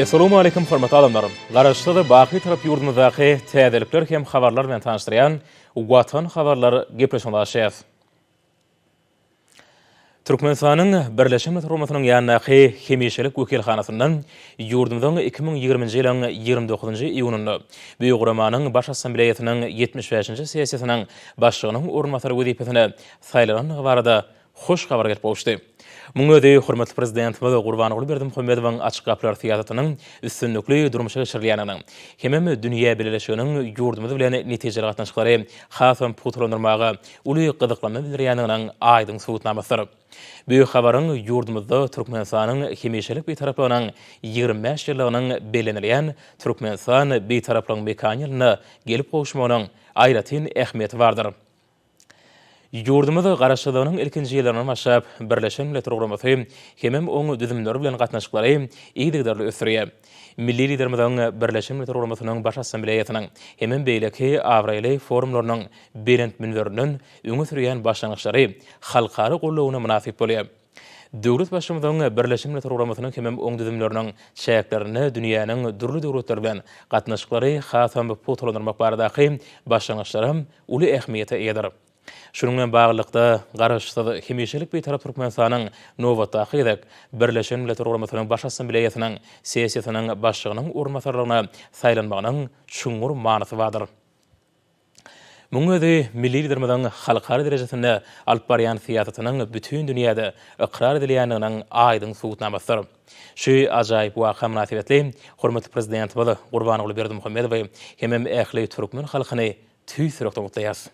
Assalamu alaikum hormatly adamlarym. Garaşda baqy tarap ýurdumyzdaky täzelikler hem habarlar bilen tanışdyrýan Watan habarlary gepleşmäge. Türkmenistanyň Birleşen Milletler Guramasynyň ýanyňdaky hemişelik wekilhanasyndan ýurdumyzyň 2020-nji ýylyň 29-njy iýununda Büýük Guramanyň Baş Assambleýasynyň 75-nji sessiýasynyň başlygynyň ornatary wezipesine saýlanan barada hoş habar gelip bolşdy. Muňa hormatly prezidentimiz Gurbanyň Berdimuhammedowyň açyk gaplar tiýatratynyň üstünlikli durmuşa geçirilýäniň hemem dünýä bileşiginiň ýurdumyz bilen netijeli gatnaşyklary hasam putulandyrmaga uly gyzyklanma bildirýäniň aýdyň subutnamasydyr. Büýük habaryň ýurdumyzda Türkmenistanyň hemişelik betaraplygynyň 25 ýyllygynyň belenilýän Türkmenistan betaraplygyň mekaniýalyna gelip gowuşmagynyň aýratyn ähmiýeti bardyr. Ýurdumyzda garaşdygynyň ilkinji ýyllaryna başlap Birleşen Milletler Guramasy hemem oň düzümleri bilen gatnaşyklary ýygdyrly ösürýär. Milli liderimiziň Birleşen Milletler Guramasynyň Baş Assambleýasynyň hemem beýleki awraýly forumlarynyň berent minberiniň öňe sürýän başlangyçlary halkary gollawyna münasip bolýar. Döwlet başlymyzyň Birleşen Milletler Guramasynyň hemem oň düzümleriniň şäherlerini dünýäniň durly döwletleri bilen gatnaşyklary hasam putulandyrmak baradaky başlangyçlary uly ähmiýete eýdir. Şunun bilen baglykda garaşsyz hemişelik betarap Türkmenistanyň nowatdaky edek Birleşen Milletler Guramasynyň Baş Assambleýasynyň sessiýasynyň başlygynyň ornataralygyna saýlanmagynyň şuňur manysy bardyr. Muňa milli liderimiziň halkary derejesinde alyp barýan siýasatynyň bütün dünýäde ikrar edilýäniň aýdyň subutnamasydyr. Şu ajaýyp waka münasibetli hormatly prezidentimiz Gurbanyň Berdimuhammedow hemem ähli türkmen halkyny tüýsürekden gutlaýar.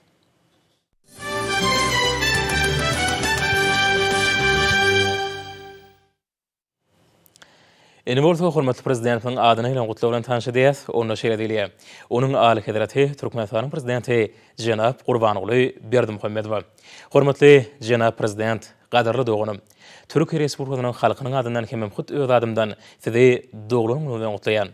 Eni bolsa hormatly prezidentimiň adyny bilen gutlaw bilen tanışdyrýas, onda şeýle diýilýär. Onuň aly hedraty Türkmenistanyň prezidenti Jenap Gurbanyň Berdimuhammedow. Hormatly Jenap prezident, gadarly doganym. Türkiýe Respublikasynyň halkynyň adyndan hemem hut öz adymdan sizi doglaryň bilen gutlaýan.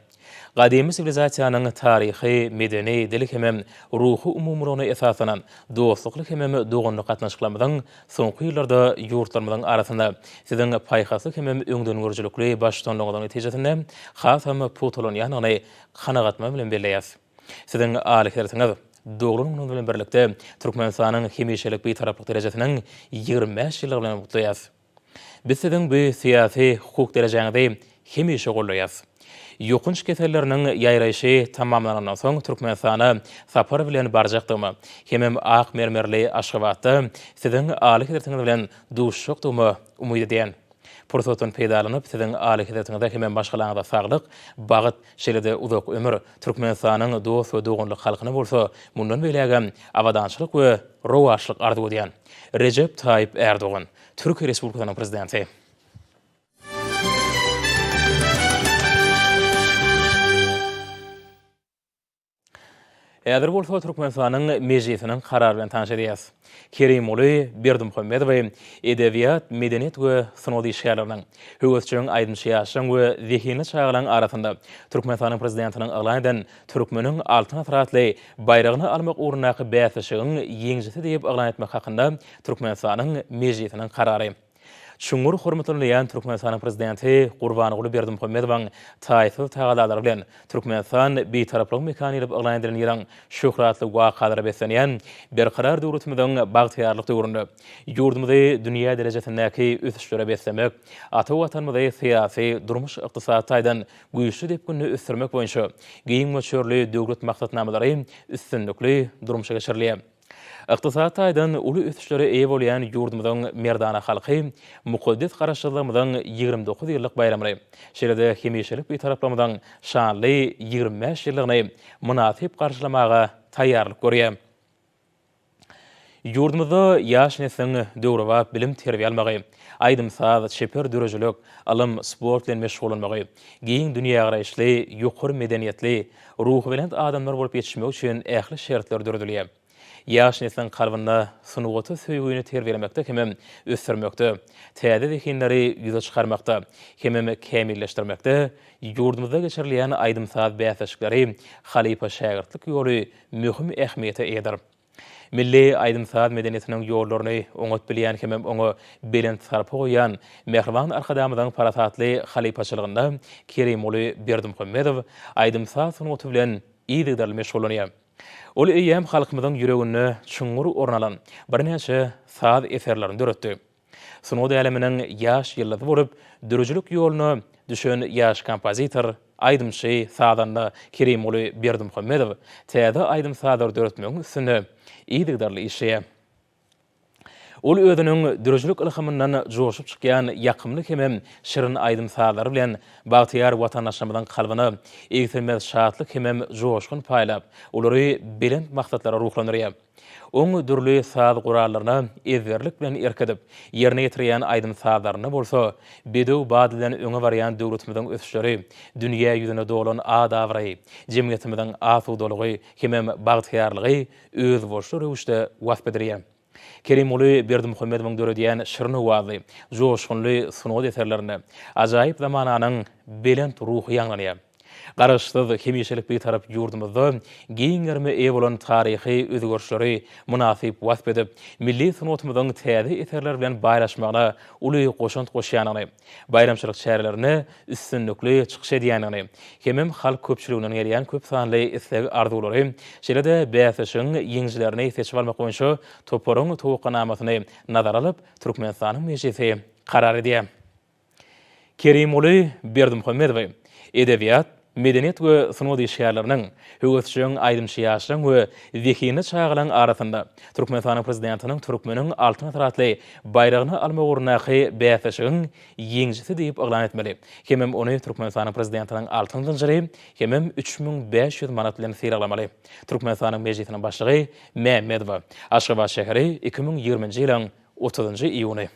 Gadymy sivilizasiýanyň taryhy, medeni, dilik hemem ruhy umumyna esasanan dostlukly hemem doganly gatnaşyklarymyzyň soňky ýyllarda ýurtlarymyzyň arasynda siziň paýhasy hemem öňden görjülükli başlanmagyň netijesinde hasam putulanýanyny kanagatma bilen belleýär. Siziň aly hertiňiz doglaryň bilen birlikde Türkmenistanyň hemişelik betaraplyk derejesiniň 25 ýyly bilen gutlaýar. Biz siziň bu syýasy hukuk derejeňizde hemişe gollaýar. Yokunç kesellerinin ýaýraýşy tamamlanandan soň Türkmenistana sapar bilen barjakdymy, hemem ak mermerli Aşgabatda siziň aly hedatiňiz bilen duşşokdymy umyt edýän. Pursatyn peýdalanyp siziň aly hedatiňizde hemem başgalaňyza saglyk, bagyt, şeýle-de uzak ömür Türkmenistanyň dost we doganly halkyna bolsa, mundan belägem awadançylyk we rowaşlyk arzu edýän. Recep Tayyip Erdoğan, Türkiýe Respublikasynyň prezidenti. Äder bolsa Türkmenistanyň mejlisiniň karary bilen tanışdyrýas. Kerimoly Berdimuhammedow edebiýat, medeniýet we synody şäherleriň höwetçiň aýdymşyýaşyň we zehini çağılan arasynda Türkmenistanyň prezidentiniň elan eden türkmeniň altyn asratly bayragyny almak uğrunaky bäsişigiň ýeňjisi diýip elan etmek hakynda Türkmenistanyň mejlisiniň karary. Şuňur hormatlanýan Türkmenistanyň prezidenti Gurbanyň Berdimuhammedowyň taýsy tagalary bilen Türkmenistan betaraplyk mekaniýaly elan edilen ýerden şöhratly wakalary beslenýän berkarar döwletimiziň bagtyarlyk döwründe ýurdumyzy dünýä derejesindäki ösüşlere beslemek, ata watanymyzy syýasy, durmuş ykdysadydan güýçli diýip günni ösürmek boýunça giň möçürli döwlet maksatnamalary üstünlikli durmuşa geçirilýär. Iqtisad aýdan uly ösüşlere eýe bolýan ýurdumyzyň merdana halky mukaddes garaşdyrlygymyzyň 29 ýyllyk bayramry, şeýle-de hemişelik betaraplamyzyň şanly 25 ýyllygyny münasip garşylamaga taýýarlyk görýär. Ýurdumyzda ýaş nesliň döwrüwa bilim terbiýe almagy, aýdymsaz şeper dörejilik, alym, sport bilen meşgul bolmagy, giň dünýä garaýşly, ýokary medeniýetli, ruhy bilen adamlar bolup ýetişmek üçin ähli şertler döredilýär. Ýaş nesliň kalbynda sunuwaty söýgüni terbiýelemekde hemem ösürmekde, täze zehinleri ýüze çykarmakda, hemem kämilleşdirmekde ýurdumyzda geçirilýän aýdymsaz bäsişikleri halipa şägirdlik ýoly möhüm ähmiýete eýdir. Milli aýdym saat medeniyetiniň ýollaryny oňat bilýän hemem oňa belen sarpy goýan Mehriban arkadamyň parasatly halipaçylygynda Kerimoly Berdimuhammedow aýdym saat sunuty bilen ýygydarly meşgulanýar. Ol eýem halkymyzyň ýüregine çuňgur ornalan bir näçe saat eserlerini döretdi. Sunudy aleminiň ýaş ýyllady bolup, dürüjlük ýoluny düşen ýaş kompozitor aýdymçy saatanda Kerimoly Berdimuhammedow täze aýdym saatlar döretmegiň üstünde ýygydarly işe. Ol özüniň dürüjlük ilhamyndan joşup çykýan ýakymly hemem şirin aýdym saatlar bilen bagtyar watandaşlarymyzyň kalbyny egtilmez şatlyk hemem joşkun paýlap, olary belend maksatlara ruhlandyrýar. Oň dürli saat gurallaryna ezberlik bilen erkedip, ýerine ýetirýän aýdym saatlaryny bolsa, bedew badydan öňe barýan döwletimiziň ösüşleri, dünýä ýüzüne dolan adawry, jemgyýetimiziň asudalygy hemem bagtyarlygy öz boşly rewişde wasp Kerimoly Berdimuhammedowyň döredýän şirin owazy, joşgunly sunudy eserlerini ajaýyp zamananyň belend ruhy ýanglanyýar. Garaşsyz hemişelik bir tarap ýurdumyzda giňerme ew bolan taryhy özgörüşleri munasyp wasp edip, milli sunatymyzyň täze eserler bilen baýlaşmagyna uly goşant goşýanyny, bayramçylyk şäherlerini üstünlikli çykyş edýänyni, hemem halk köpçüliginiň gelýän köp sanly isleg arzulary, şeýle-de bäsişiň ýeňjilerini seçip almak boýunça toparyň towukanamasy nazara alyp, Türkmenistanyň mejlisi karar edýär. Kerimoly Berdimuhammedow edebiýat, medeniyet we sunudy şäherleriniň höwetçiň aýdymçy ýaşlaryň we zehini çağılan arasynda Türkmenistanyň prezidentiniň türkmeniň altyn taratly bayragyny alma ugrundaky bäsişiň ýeňjisi diýip oglan etmeli. Hemem ony Türkmenistanyň prezidentiniň altyn zynjyry hemem 3500 manat bilen syralamaly. Türkmenistanyň mejlisiniň başlygy Mehmedova Aşgabat şäheri 2020-nji ýylyň 30-njy iýuny.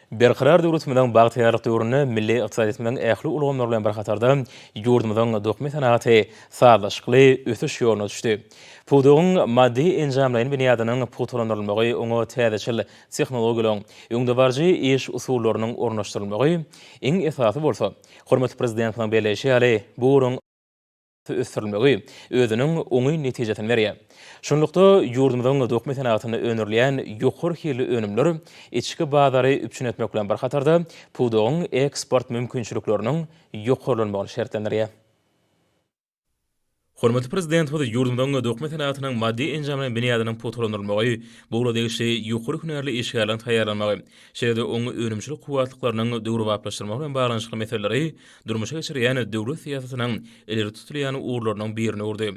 Berqarar döwletimiziň bagtyarlyk döwrüne milli ykdysadyýetimiziň ähli ulgamlary bilen bir hatarda ýurdumyzyň dokmy sanaty sazlaşykly ösüş ýoluna düşdi. Pudugyň maddi enjamlaryň biniadynyň putulandyrylmagy, oňa täzeçil tehnologiýalaryň, öňdebarjy iş usullarynyň ornaşdyrylmagy iň esasy bolsa, hormatly prezidentiň belleşi ýaly bu ösürülmegi özünün oňy netijesini berýär. Şonlukda ýurdumyzyň dokmy sanatyny önürleýän ýokary hili önümler içki bazary üpçün etmek bilen bir hatarda pudugyň eksport mümkinçilikleriniň ýokarylymagyny şertlendirýär. Hormatly prezident we ýurdumyzyň dokmy sanatynyň maddi enjamlaryň biniadynyň putulandyrylmagy, bu degişi ýokary hünärli işgärleň taýýarlanmagy, şeýle-de oňy önümçilik kuwatlyklarynyň döwri waplaşdyrmagy bilen baglanşykly meseleleri durmuşa geçirýän döwlet siýasatynyň ileri tutulýan uğurlarynyň birini urdy.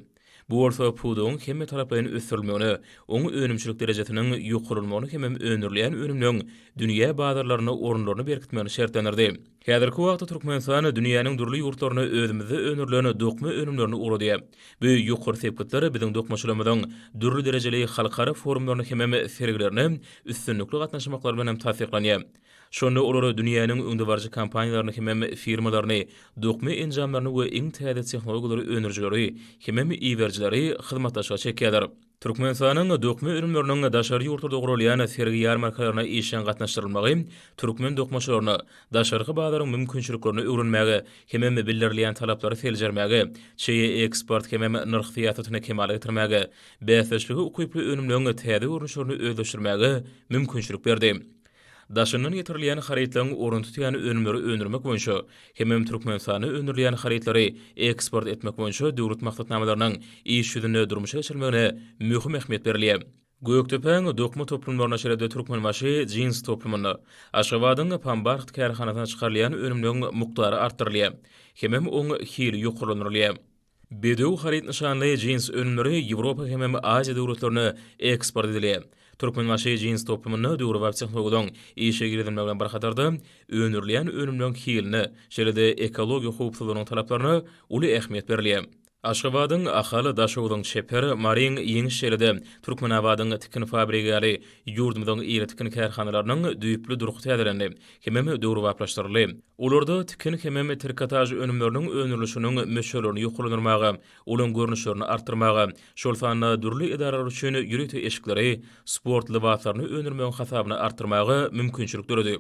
Bu bolsa pudugyň hemme taraplaryň ösürilmegine, oňy önümçilik derejesiniň ýokarylmagyny hemem önürleýän önümliň dünýä bazarlaryna orunlaryny berkitmegini şertlendirdi. Häzirki wagtda Türkmenistan dünýäniň durly ýurtlaryna özümizde önürleýän dokmy önümlerini ugrady. Bu ýokary sepetler biziň dokmaçylarymyzyň durly derejeli halkara forumlaryny hemem sergilerini üstünlikli gatnaşmaklary bilen tasdiklanýar. Şonda olary dünýäniň öňdebarjy kompaniýalaryny hemem firmalaryny, dokmy enjamlaryny we iň täze tehnologiýalary önürjileri, hemem iýerjileri hyzmatlaşyga çekýärler. Türkmenistanyň dokmy ürünleriniň daşary ýurtlarda gurulýan sergi ýarmarkalaryna işen gatnaşdyrylmagy, türkmen dokmaçylaryna daşarky bazarlaryň mümkinçiliklerini öwrenmäge, hemem bildirilýän talaplary seljermäge, çeýe eksport hemem narx fiýatyny kemale getirmäge, bäsişligi ukyply önümleriň täze urunşlaryny özleşdirmäge mümkinçilik berdi. Daşyndan ýetirilýän haritlaryň orun tutýan önümleri öndürmek boýunça hemem Türkmenistany öndürleýän haritlary eksport etmek boýunça döwlet maksatnamalarynyň iş ýüzüne durmuşa geçirilmegine möhüm ähmiýet berilýär. Göktepeň dokma toplumlaryna şeýle-de Türkmenbaşy jins toplumyny, Aşgabatyň Pambark kärhanasyna çykarylýan önümleriň mukdary artdyrylýar. Hemem oň hili ýokarlandyrylýar. Bedew harit nişanly jins önümleri Ýewropa hemem Aziýa döwletlerine eksport edilýär. Türkmenbaşy jins toplumyny döwri we tehnologiýadan işe girilmegi bilen bir hatarda önürleýän önümleriň hilini, şeýle-de ekologiýa howpsuzlygynyň talaplaryna uly ähmiýet berilýär. Aşgabatyň ahaly daşawydyň şeper Marin ýeňiş şeýle-de Türkmenabatyň tikin fabrikaly ýurdumyzyň ýeri tikin kärhanalarynyň düýpli duruk täzelendi, hemem döwri waplaşdyryldy. Olarda tikin hemem trikotaj önümleriniň önürlüşiniň meşelerini ýokarlandyrmagy, olaryň görnüşlerini artdyrmagy, şol sanyna durly idaralar üçin ýürüýte eşikleri, sport libaslaryny önürmegiň hasabyna artdyrmagy mümkinçilik döredi.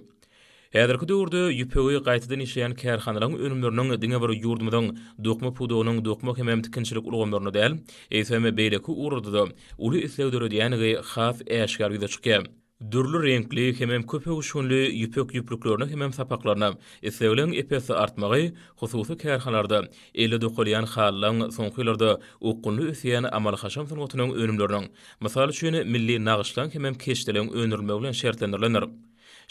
Häzirki döwürde ýüpegi gaýtadan işleýän kärhanalaryň önümleriniň diňe bir ýurdumyň dokma pudugynyň dokma hemem tikinçilik ulgamlaryny däl, eýseme beýleki urduda uly islegdere diýenigi has äşgar ýüze çykýar. Dürlü renkli hemem köpek uşunly ýüpek ýüprüklerini hemem sapaklaryna islegilen epesi artmagy hususy kärhanlarda ele dokulýan hallaň soňky ýyllarda ukunly üsýän amal haşam sangatynyň önümleriniň mysal üçin milli nagyşlan hemem keşdelen öňürülmegi bilen şertlendirilýär.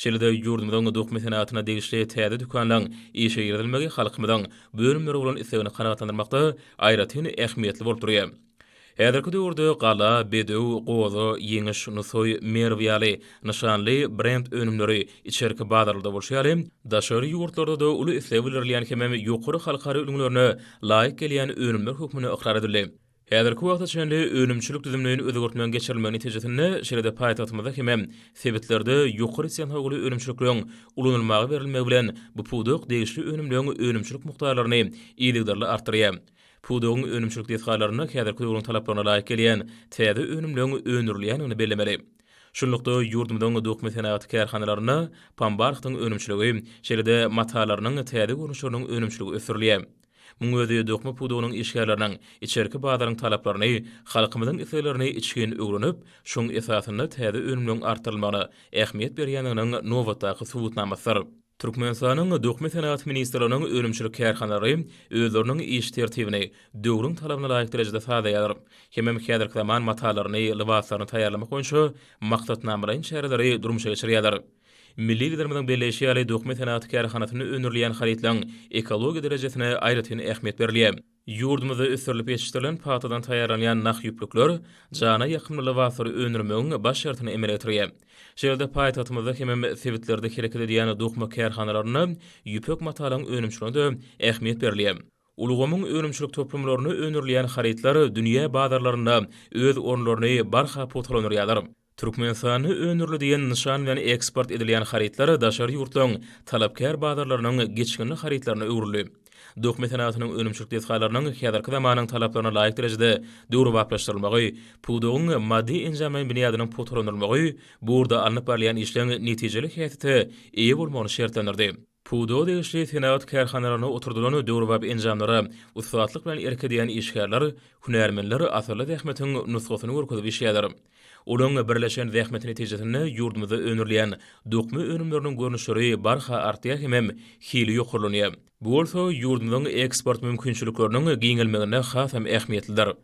Şeýle-de ýurdumyň dokma senatyna degişli täze dükanlaryň işe girilmegi halkymyň bölümleri bolan islegini kanagatlandyrmakda aýratyn ähmiýetli bolup durýar. Häzirki döwürde gala, bedew, goza, ýeňiş, nusoy, merwiýaly, nişanly brend önümleri içerki bazarlarda bolşýaly, daşary ýurtlarda da uly isleg bilerilýän hemem ýokary halkary ülümlerine laýyk gelýän önümler hökmüne ikrar edildi. Häzirki wagtda çenli önümçilik düzümlerini özgörtmeden geçirilmegi netijesinde şeýle-de paýtagtymyzda hemem sebetlerde ýokary sen howly önümçilikleň ulanylmagy berilmegi bilen bu puduk degişli önümleň önümçilik mukdarlaryny iýlikderli artdyrýar. Pudugyň önümçilik detgallaryny häzirki döwrüň talaplaryna laýyk gelýän täze önümleň öňürilýänini bellemeli. Şunlukda ýurdumyň dokma senaty kärhanalaryna pambarlygyň önümçiligi, şeýle-de matalarynyň täze görnüşleriniň önümçiligi ösürilýär. Muň özi dokma pudugynyň işgärleriniň içerki bazaryň talaplaryny, halkymyzyň isleglerini içgin öwrenip, şoň esasynda täze önümleň artdyrylmagyna ähmiýet berýändiginiň nowatdaky subutnamasydyr. Türkmenistanyň dokma senaty ministrliginiň önümçilik kärhanalary özleriniň iş tertibini döwrüň talabyna laýyk derejede sadaýar. Hemem häzirki zaman matalaryny, libaslaryny taýýarlamak boýunça maksatnamalaryň şäherleri durmuşa geçirýärler. Milli liderimiň belleşýäli dokma senaty kärhanasyny öňürleýän haritlaň ekologiýa derejesine aýratyn ähmiýet berilýär. Ýurdumyzda ösürilip ýetişdirilen patadan taýýarlanýan nak ýüplükler jana ýakynly lawasary öňürmegiň baş şertini emel etdirýär. Şeýle-de paýtagtymyzda hemem sebetlerde hereket edýän dokma kärhanalaryna ýüpek matalaryň önümçiligine ähmiýet berilýär. Ulugymyň önümçilik toplumlaryny öňürleýän haritlar dünýä bazarlarynda öz ornlaryny barha potalanýar. Türkmenistany öňürli diýen nişan bilen eksport edilýän haritlar daşary ýurtlaryň talapkär bazarlarynyň geçkinli haritlaryna öwrüldi. Dokma senatynyň önümçilik detgallarynyň häzirki zamanyň talaplaryna laýyk derejede döwrüwaplaşdyrylmagy, pudugyň maddi enjamyň biniadynyň potalanylmagy burada alınıp barýan işleň netijeli häsiýeti eýe bolmagyny şertlendirdi. Pudu degişli senat kärhanalaryna oturdulan döwrüwap enjamlary, ustatlyk bilen erkedýän işgärler, hünärmenler asyrly zähmetiň nusgasyny görkezip işýärler. Olaň birleşen zähmet netijesinde ýurdumyzda öňürleýän dokma önümleriniň görnüşleri barha artýar hemem hili ýokurlanýar. Bu bolsa ýurdumyň eksport mümkinçilikleriniň giňilmegine has hem ähmiýetlidir.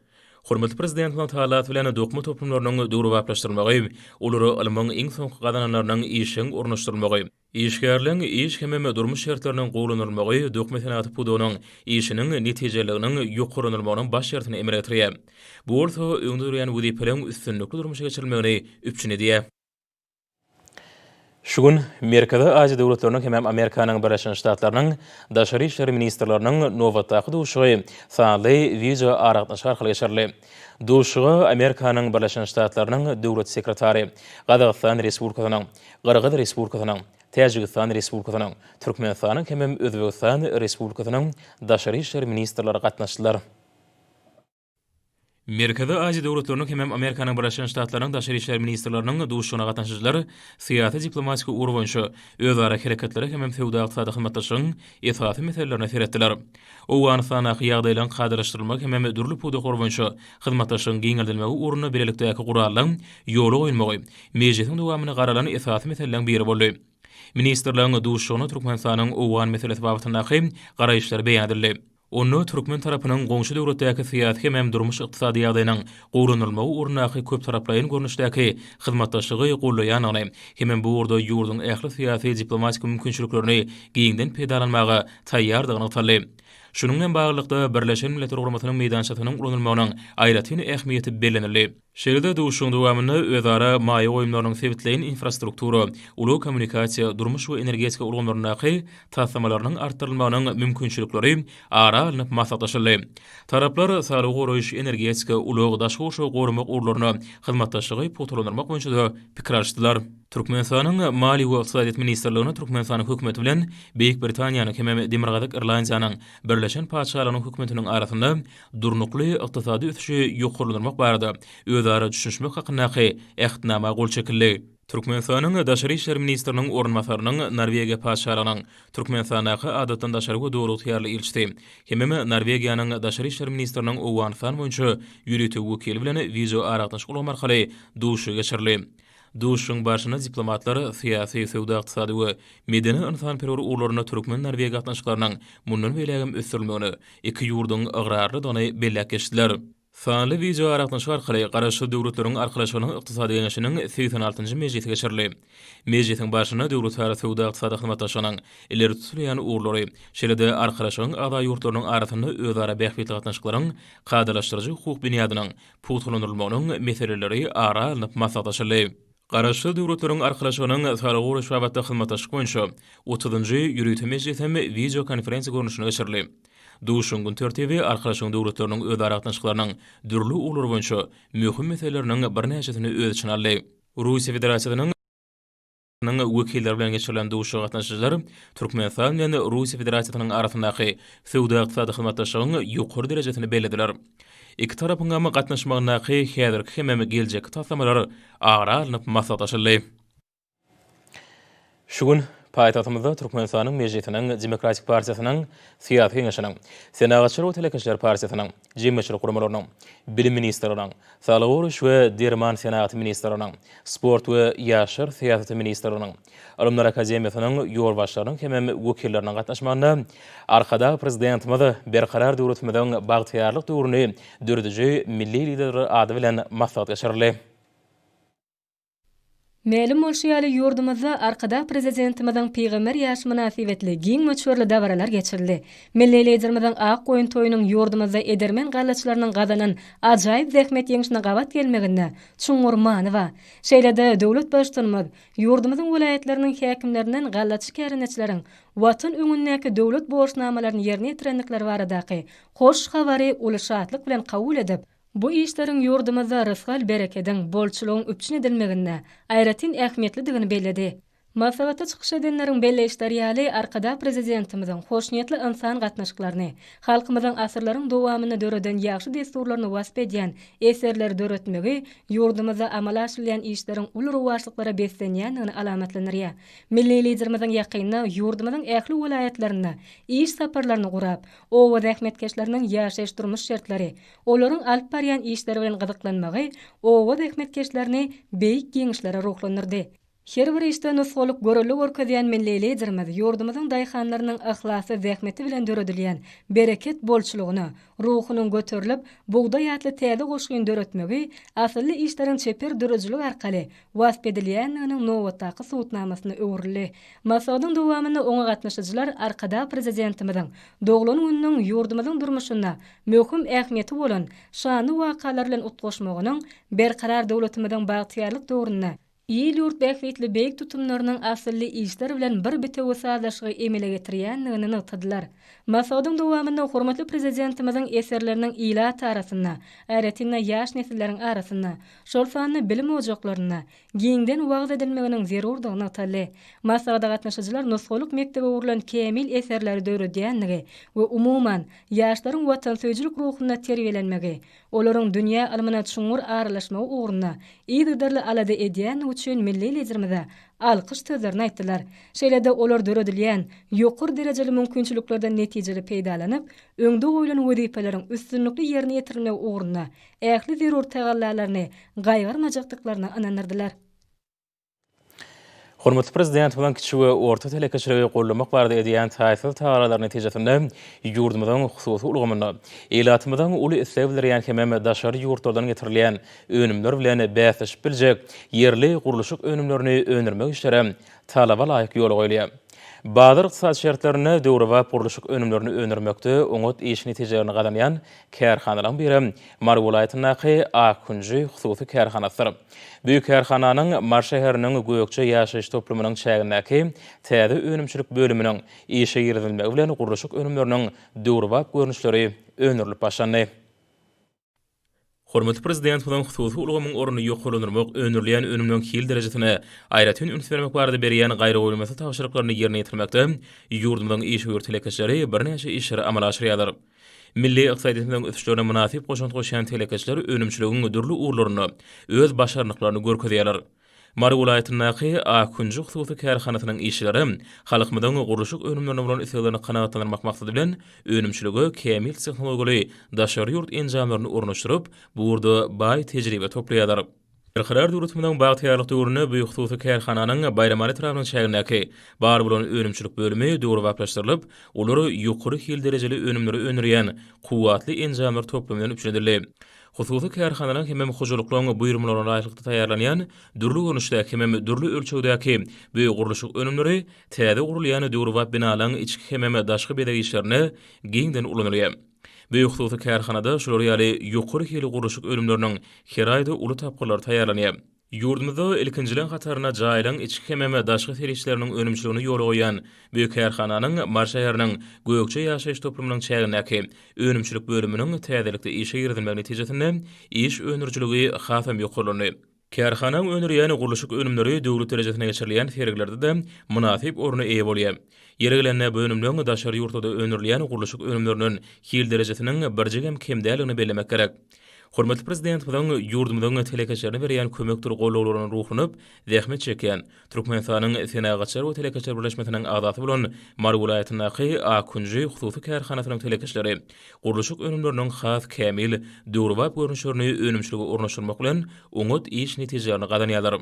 Hormatly prezidentiň taýýat bilen dokma toplumlarynyň döwrüwaplaşdyrmagy, olary alymyň iň soňky gadananlarynyň işiň ornaşdyrylmagy, işgärliň iş hemem durmuş şertleriniň gowlanylmagy dokma senaty pudugynyň işiniň netijeleriniň ýokurlanylmagynyň baş şertini emel etdirýär. Bu bolsa öňdürýän wezipeleň üstünlikli durmuşa geçirilmegini üpçün edýär. Şugun Merkezi Aziýa döwletleriniň hemem Amerikanyň Birleşen Ştatlarynyň daşary işleri ministrleriniň nowatdaky duşugy sanly video aragatnaşy arkaly geçirildi. Duşugy Amerikanyň Birleşen Ştatlarynyň döwlet sekretary, Gazagystan Respublikasynyň, Kyrgyz Respublikasynyň, Täjikistan Respublikasynyň, Türkmenistanyň hemem Özbegistan Respublikasynyň daşary işleri ministrleri gatnaşdylar. Merkezi Aziýa döwletleriniň hemem Amerikanyň Birleşen Ştatlarynyň daşary işler ministrleriniň duşugyna gatnaşyjylar syýasy diplomatik ugur boýunça özara hereketleri hemem sowda ykdysady hyzmatdaşyň esasy meselelerine seretdiler. Owganystan'a ýagdaýlaryň gadyryşdyrylmagy hemem dürli pudu ugur boýunça hyzmatdaşyň giňeldilmegi uruny bilelikdäki gurallar ýoly goýulmagy, mejlisiň dowamyny garalan esasy meseleleriň biri boldy. Ministrleriň duşugyna Türkmenistanyň owgan meselesi babatyndaky garaýyşlary beýan edildi. Onu Türkmen tarapynyň goňşy döwletdäki syýasy hem durmuş ykdysady ýagdaýynyň gowranylmagy urunaky köp taraplaýyn görnüşdäki hyzmatdaşlygy gollaýanyny hem bu urda ýurdun ähli syýasy diplomatik mümkinçiliklerini giňden peýdalanmagy taýýardygyny taýdy. Şunun bilen baglykda Birleşen Milletler Guramatynyň meýdançatynyň ulanylmagynyň aýratyn ähmiýeti bellenildi. Şeýle-de duşuň dowamyny özara maýa goýumlarynyň sebitleýin infrastruktura, uly kommunikasiýa, durmuş we energetika ulgamlaryny taýýarlamalarnyň artdyrylmagynyň mümkinçilikleri ara alınıp maslahatlaşyldy. Taraplar sagaly goraýyş, energetika, uly daşky goramak urlaryny hyzmatdaşlygy potalanyrmak boýunça da pikir alýdylar. Türkmenistanyň Mali we Iqtisadiýat ministrligine Türkmenistanyň hökümeti bilen Beýik Britaniýanyň hem Demirgazyk Irlandiýanyň Birleşen Paçalarynyň hökümetiniň arasynda durnukly ykdysady ösüşi ýokurlanmak barada özara düşünmek hakyndaky ähdnama gol çekildi. Türkmenistanyň Daşary işler ministriniň ornmasarynyň Norwegiýa paşalygynyň Türkmenistanaky adatdan daşary dowlat ýarly ilçisi. Hememe Norwegiýanyň Daşary işler ministriniň Owan Fan boýunça ýürütip wekili bilen video aragyş gulama arkaly duşy geçirildi. Duşyň başyna diplomatlar, syýasy, sowda, ykdysady we medeni insan-perwer urlaryna Türkmen Norwegiýa gatnaşyklarynyň mundan belägem ösürilmegini iki ýurdun agrarly dony bellek geçdiler. Sanly video aragyş arkaly garaşy döwletleriň arkalaşygynyň ykdysady geňeşiniň 86-njy mejlisi geçirildi. Mejlisiň başyna döwletler sowda ykdysady hyzmatdaşynyň ileri tutulýan urlary, şeýle-de arkalaşygyň ada ýurtlarynyň arasynda özara bähbetli gatnaşyklaryň kadalaşdyrjy hukuk binýadynyň putulandyrylmagynyň meseleleri ara alınıp maslahatlaşyldy. Garaşy döwletleriň arkalaşygynyň sagaly şabatda hyzmatdaşyk boýunça 30-njy ýürütme mejlisinde video konferensiýa görnüşine geçirildi. Duşyň gün tertibi arkalaşygyň döwletleriniň özara gatnaşyklarynyň dürli ulary boýunça möhüm meseleleriň bir näçesini öz içine aldy. Russiýa Federasiýasynyň wekilleri bilen geçirilen duşy gatnaşyjylar Türkmenistan bilen Russiýa Federasiýasynyň arasyndaky sowda ykdysady hyzmatdaşlygyň ýokary derejesini belediler. İki tarapyň gamy gatnaşmagynaky häzirki hemme geljek taslamalar agra alınıp maslahatlaşyldy. Şu gün paýtagtymyzda Türkmenistanyň Mejlisiniň Demokratik Partiýasynyň syýasy geňeşiniň, Senagatçylar we Telekeşler Partiýasynyň jemgyçilik guramalynyň, Bilim ministriniň, Sagaly we Derman Senaty ministriniň, Sport we ýaşar syýasat ministriniň, Alimler Akademiýasynyň ýol başlarynyň hemem wekilleriniň gatnaşmagynda arkada prezidentimiz berkarar döwletimiziň bagtyarlyk döwrüni dördüji milli lideri ady bilen maslahat geçirildi. Melim bolşýaly ýurdumyzda arkada prezidentimiziň peýgamber ýaş münasibetli giň möçberli dawralar geçirildi. Milli liderimiziň ak goýun toýunyň ýurdumyzda edermen gallaçylarynyň gazanan ajaýyp zähmet ýeňişine gabat gelmeginde çuňurmany we şeýle-de döwlet başçymyz ýurdumyzyň vilayetleriniň häkimlerinden gallaçy kärenetçileriň watan öňündäki döwlet borçnamalaryny ýerine ýetirenlikleri baradaky hoş habary uly şatlyk bilen kabul edip, bu işlerin ýurdumyzda rızgal berekediň bolçulugyň üpçün edilmeginde aýratyn ähmiýetlidigini belledi. Maslahatda çykyş edenleriň belleşleri ýaly arkada prezidentimiziň hoşniýetli insan gatnaşyklaryny, halkymyzyň asyrlaryň dowamyny döreden ýaxşy desturlaryny wasp edýän eserler döretmegi ýurdumyzda amal aşyrýan işleriň uly rowaşlyklara beslenýändigini alamatlanýar. Milli liderimiziň ýakynyna ýurdumyzyň ähli vilayetlerine iş saparlaryny gurap, owa zähmetkeşleriniň ýaşaýyş durmuş şertlери, olaryň alyp barýan işleri bilen gyzyklanmagy owa zähmetkeşlerini beýik geňişlere ruhlandyrdy. Her bir işte nusgalyk göreli görkezýän milli liderimiz ýurdumyzyň daýhanlarynyň ihlasy zähmeti bilen döredilýän bereket bolçulugyny, ruhunyň göterilip, buğday atly täze goşgyn döretmegi asly işleriň çeper dörejiligi arkaly wasp edilýändiginiň nowatdaky suwutnamasyna öwrüldi. Maslahatyň dowamyny oňa gatnaşyjylar arkada prezidentimiziň doglan gününiň ýurdumyzyň durmuşynda möhüm ähmiýeti bolan şany wakalar bilen utgaşmagynyň berkarar döwletimiziň bagtyarlyk döwrüne İl ýurt bähbetli beýik tutumlarynyň asly işler bilen bir bitew sazlaşygy emele getirýändigini ýygytydylar. Maslahatyň dowamynda hormatly prezidentimiziň eserleriniň ilat arasyna, aýratynda ýaş nesilleriň arasyna, şol sany bilim ojaklaryna giňden wagt edilmeginiň zerurdygyny ýygytdy. Maslahata gatnaşyjylar nusgalyk mektebe urulan kemil eserleri döredýändigi we umuman ýaşlaryň watansöýçilik ruhyna terbiýelenmegi, olaryň dünýä ilmine çuňur aralaşmagy ugruna ýa-da alada edýän üçin milli liderimize alkyş sözlerini aýtdylar. Şeýle-de olar döredilýän ýokary derejeli mümkinçiliklerden netijeli peýdalanyp, öňde goýulan wezipeleriň üstünlikli ýerine ýetirilmegi ugruna ähli zerur tagallalaryny gaýgarmajakdyklaryna inanyrdylar. Hormatly prezident bilen kiçik we orta telekeşleri gollamak barada edýän taýsy tagalalar netijesinde ýurdumyzyň hususy ulgamyny, elatymyzyň uly isleýärler ýa-ni hemem daşary ýurtlardan getirilýän önümler bilen bäsleşip biljek ýerli guruluşyk önümlerini öňürmek işleri talaba laýyk ýol goýulýar. Bazı ykdysat şertlerine döwre porluşyk önümlerini öňürmekde oňat iş netijelerini gazanýan kärhanalaryň biri Mar welaýatynyňky Akunji hususy kärhanasydyr. Büyük kärhananyň Mar şäheriniň göýekçe ýaşaýyş toplumynyň çägindäki täze önümçilik bölüminiň işe ýerilmegi bilen guruluşyk önümleriniň döwre görnüşleri öňürilip başlandy. Hormatly prezident bilen hususy ulgamyň oruny ýokalanyrmak, öňürilýän önümden hil derejesine aýratyn üns bermek barada berýän gaýry-goýulmasy tapşyryklaryny ýerine ýetirmekde ýurdumyň iş we telekeşleri birnäçe işleri amal aşyrýardyr. Milli ykdysadyň ösüşlerine münasip goşant goşan telekeşler önümçiligiň dürli urlaryny, öz başarnyklaryny görkezýärler. Mary welaýatyndäki Akunjuk Suwty kärhanasynyň işleri halkymyň gurulşyk önümlerine bolan isleglerini kanagatlandyrmak maksady bilen önümçiligi kämil tehnologiýaly daşary ýurt enjamlaryny ornaşdyryp, bu ýurda baý tejribe toplaýarlar. Berqarar döwletimiň bagtýarlyk döwrüne büýük Suwty kärhananyň Bayramali tarapynyň şäherindäki bar bolan önümçilik bölümi döwrüwaplaşdyrylyp, olary ýokary hil derejeli önümleri önürýän kuwatly enjamlar toplamyndan üçindirildi. Hususy kärhananyň hemem hojalyklaryň buýrumlaryna aýrylykda taýýarlanýan dürli görnüşdäki hemem dürli ölçegdäki büýük gurulşyk önümleri täze gurulýan döwrüwap binalaryň içki hemem daşky bedegi işlerine giňden ulanylýar. Büýük Suwty kärhanada şolary ýaly ýokary hili gurulşyk önümleriniň her aýda uly tapgyrlary taýýarlanýar. Ýurdumyzda ilkinjilen hatarına jaýlan içki hemem daşky serişleriniň önümçiligini ýola goýan büýük kärhananyň Marşaýarynyň Gökçe ýaşaýyş toplumynyň çägindäki önümçilik bölüminiň täzelikde işe girdirilmegi netijesinde iş önürçiligi hasam ýokurlandy. Kärhanaň önürýän gurulşyk önümleri döwlet derejesine geçirilýän ferglerde de munasip orny eýe bolýar. Ýergelenne bu önümleriň daşary ýurtda önürlýän gurulşyk önümleriniň hil derejesiniň birjigem kemdäligini bellemek gerek. Hormatly prezident bilen ýurdumyzyň telekeçlerini berýän kömekdir gollawlaryny ruhunyp, zähmet çekýän Türkmenistanyň Senagaçlar we Telekeçler Birleşmesiniň agzasy bolan Mary welaýatyndaky Akunjuk Suwty kärhanasynyň telekeçleri gurulşyk önümleriniň has kämil döwrüwap görnüşlerini önümçiligi ornaşdyrmak bilen umut iş netijelerini gazanýarlar.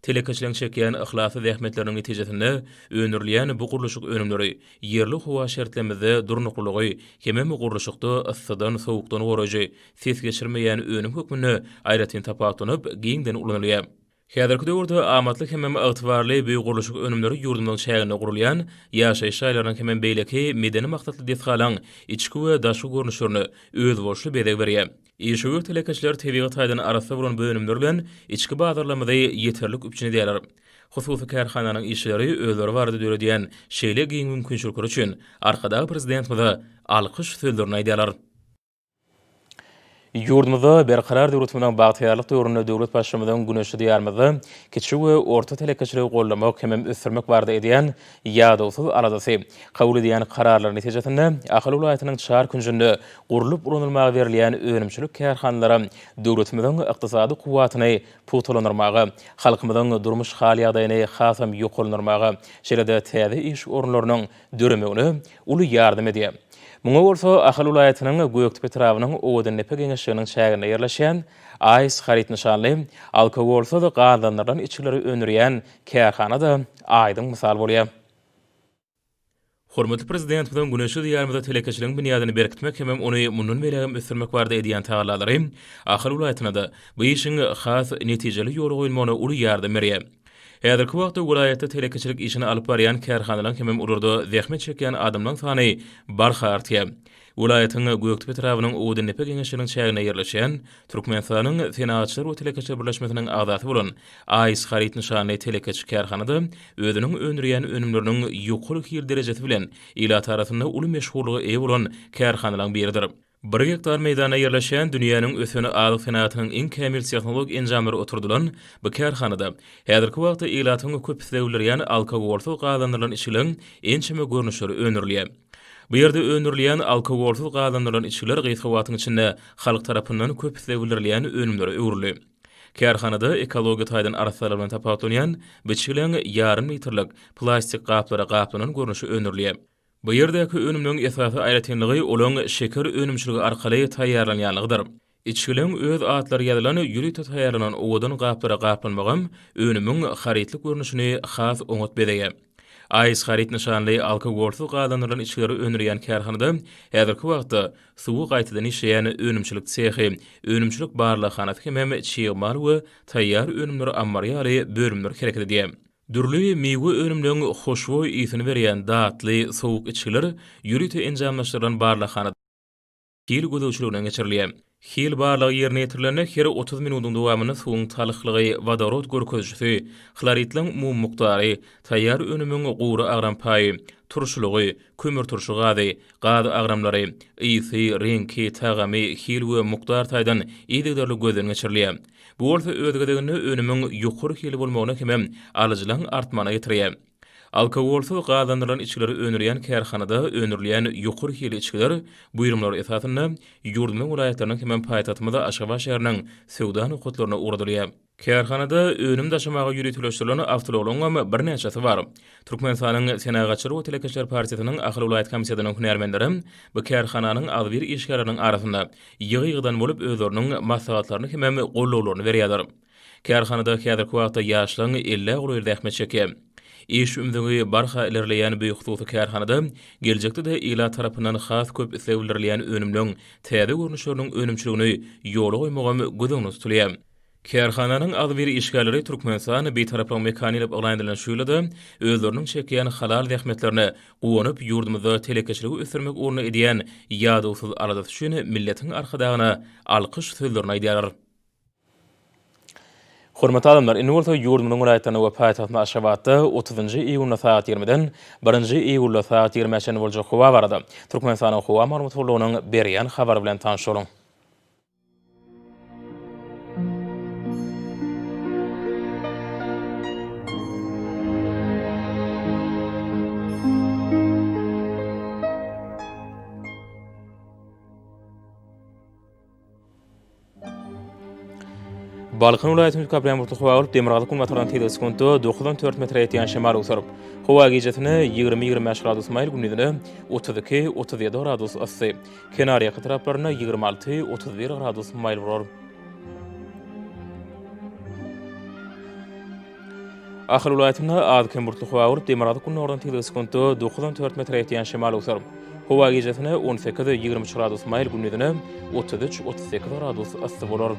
Telekeçlerin çekýän ihlasy zähmetleriniň netijesinde önürlýän bu gurulşyk önümleri ýerli howa şertlemizde durnuklygy hemem gurulşykda ıssydan sowukdan goraýjy ses geçirmeýän önüm hökmüni aýratyn tapatanyp giňden ulanylýar. Häzirki döwürde amatlyk hemem ygtybarly büýük gurulşyk önümleri ýurdumyň şäherinde gurulýan ýaşaýyş şaýlarynyň hemem beýleki medeni maksatly desgalan içki we daşky görnüşlerini öz boşly bedeg berýär. Işığı telekeçler tebigat aýdan arasy bolan bölümler bilen içki bazarlamada ýeterlik üçin edýärler. Hususy kärhananyň işleri özleri barada döredýän şeýle giň mümkinçilikleri üçin arkada prezidentimize alkyş sözlerini aýdýarlar. Ýurdumyzda berqarar döwletimiň bagtýarlyk döwründe döwlet başçymyzyň güneşli diýarmyzy kiçik we orta telekeçleri gollamak hemem ösürmek barada edýän ýadawsyz aladasy kabul edýän kararlar netijesinde Ahal welaýatynyň çar günjünde gurulup ulanylmagy berilýän önümçilik kärhanalary döwletimiň ykdysady kuwatyny putulandyrmagy, halkymyzyň durmuş hal ýagdaýyny hasam ýokurlanyrmagy, şeýle-de täze iş orunlarynyň döremegine uly ýardym edýär. Muňa bolsa Ahal welaýatynyň Göktepe tarabynyň Owadan Nepe geňeşliginiň şäherinde ýerleşýän Aýs harit nişanly alkogolsuz gazlanlaryň içkileri önürýän kärhanada aýdyň mysal bolýar. Hormatly prezident bilen güneşli diýarmyzda telekeçleriň binýadyny berkitmek hemem ony mundan belegem ösürmek barada edýän taýýarlary Ahal welaýatyna da bu işiň has netijeli ýola goýulmagyna uly ýardym berýär. Häzirki wagtda welaýatda telekeçilik işini alyp barýan kärhanalaryň hemem urarda zähmet çekýän adamlaryň sany barha artýar. Welaýatyň Göktepe tarabynyň Owadan Nepe geňeşliginiň şäherinde ýerleşýän Türkmenistanyň Senagaçlar we Telekeçler Birleşmesiniň agzasy bolan Aýs harit nişanly telekeç kärhanada özüniň önürýän önümleriniň ýokary hil derejesi bilen ila tarapynda uly meşhurlygy eýe bolan kärhanalaryň biridir. 1 hektar meydana ýerleşýän dünýäniň ösüni alyk senatynyň iň kämil tehnologik enjamlary oturdulan bu kärhanada häzirki wagtda ilatyň köp isleglerýän alkogolsuz gazlanlaryň içilen ençeme görnüşleri önürlýär. Bu ýerde önürlýän alkogolsuz gazlanlaryň içiler gysgawatyň içinde halk tarapyndan köp isleglerýän önümleri öwrüli. Kärhanada ekologiýa taýdan arasalar bilen tapatlanýan biçilen ýarym litrlik plastik gaplara gaplanan görnüşi önürlýär. Bu ýerdäki önümniň esasy aýratynlygy olaň şeker önümçiligi arkaly taýýarlanýanlygydyr. İçkilen öz atlary ýazylan ýürüýte taýýarlanan owadan gaplara gaplanmagam önümüň haritlik görnüşini has oňat berýär. Aýs harit nişanly alkogolsuz gazlanlaryň içkileri önürýän kärhanada häzirki wagtda suwy gaýtadan işleýän önümçilik sehi, önümçilik barlykhanasy hemem çyýmal we taýýar önümleri ambarýary bölümler hereket edýär. Dürli meýwe önümleriň hoşboý ýysyny berýän datly sowuk içkiler ýürüýte enjamlaşdyrylan barlykhanada hil gözüçiligine geçirilýär. Hil barlygy ýerine ýetirilende her 30 minutyň dowamyny suwuň talyklygy, wadorod görkezjisi, chloritliň mum muktary, taýýar önümüň gowru agram paýy, turşulugy, kömür turşu gazy, gazy agramlary, ýysy, renki, tagamy, hil we muktar taýdan ýedirli gözden geçirilýär. Bu bolsa özgedegini önümüň ýokary hili bolmagyna hemem alyjylaryň artmana getirýär. Alkogolsuz gazlanlaryň içkileri önürýän kärhanada önürlýän ýokary hili içkiler buýrumlar esasynda ýurdumyň welaýatlarynyň hemem paýtatymyda Aşgabat şäheriniň Sewda nukatlaryna uğradylýar. Kärhanada önüm daşymagy ýürütüleşdirilen awtologlaryň bir näçesi bar. Türkmenistanyň Senagatçylyk we Telekeşler Partiýasynyň Akyl Ulaýat Komissiyasynyn hünärmenleri bu kärhananyň az bir işgärläriniň arasynda ýygy-ýygydan bolup özleriniň maslahatlaryny hem gollawlaryny berýärler. Kärhanada häzirki wagtda ýaşlaryň 50 gulary dähmet çekýär. İş ümdüňi barha ilerleýän bu hususy kärhanada geljekde de ila tarapyndan has köp isleýärler önümlüň täze görnüşleriniň önümçiligini ýola goýmagamy gödüňiz tutulýar. Kärhananyň az bir işgärleri Türkmenistan betaraplyk mekaniýet baglandyrylan şuýlady, özleriniň çekýän halal zähmetlerini gowanyp ýurdumyzda telekeçiligi ösürmek urna edýän ýadysyz aradat üçin milletiň arkadagyna alkyş sözlerini aýdýarlar. Hormatly adamlar, Inwalta ýurdumyň welaýatyna we paýtagtyna Aşgabatda 30-njy iýulda saat 20-den 1-nji iýulda saat 20-de boljak howa barada. Türkmenistanyň howa maglumatlarynyň berýän habary bilen tanışalyň. Balkan vilayatynyň Kapriyan burtu howa alyp Demirgazyk ulmataryň tedi sekundy 9-4 metr ýetýän şemal usaryp, howa gejesini 20-25 gradus maýl gündizini 32-37 gradus ysy, kenariýa taraplaryna 26-31 gradus maýl bolar. Akyl vilayatyna Adkem burtu howa alyp Demirgazyk ulmataryň tedi sekundy 9-4 metr ýetýän şemal usaryp, howa gejesini 18-23 gradus maýl gündizini 33-38 gradus ysy bolar.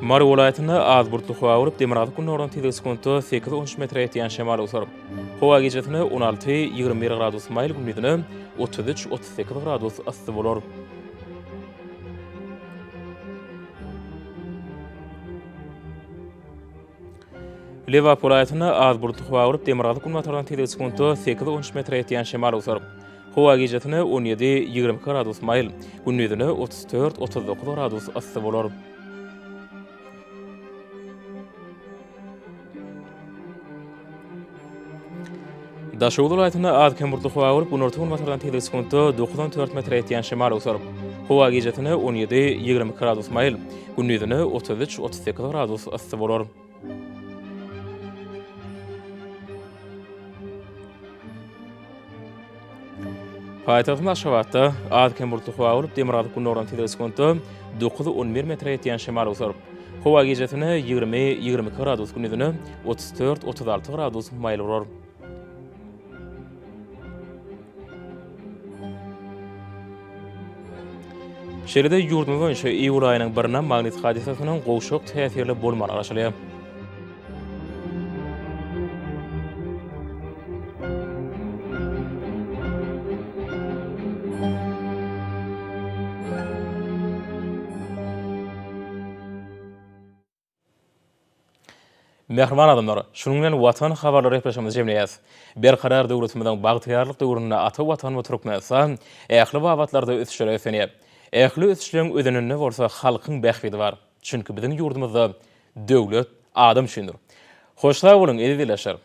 Mary welaýatyna az burtly howa borup Demirgazyk ulmataryň tedi sekundy 8-13 metr ýetýän şemal usaryp, howa gejesini 16-21 gradus maýl gündizini 33-38 gradus ysy bolar. Lewap welaýatyna az burtly howa borup Demirgazyk ulmataryň tedi sekundy 8-13 metr ýetýän şemal usaryp, howa gejesini 17-20 gradus maýl gündizini 34-39 gradus ysy bolar. Daşoğlu vilayatyna Adkem burtly howa borup Unorta ulmataryň tedi sekundy 9-4 metr ýetýän şemal usaryp, howa gejesini 17-20 gradus maýl gündizini 33-38 gradus ysy bolar. Paýtagtyň Aşgabatda Adkem burtly howa borup Demirgazyk ulmataryň tedi sekundy 9-11 metr ýetýän şemal usaryp, howa gejesini 20-22 gradus gündizini 34-36 gradus maýl bolar. Şeride ýurdumyz boýunça iýul aýynyň birinden magnetik hadisasynyň gowşak täsirli bolmany araşdyrýar. Mehriban adamlar, şunun bilen watan habarlary ýetirýärmiz jemleýäs. Berkarar döwletimizden bagtyýarlyk döwründe ata watan we Türkmenistan ähli wagtlarda ösüşleri ösenýär. Ähli ösüşleriň ödeninde bolsa halkyň bähbidi bar. Çünki biziň ýurdumyzda döwlet adam üçindir. Hoşsa bolan, edi dileşer.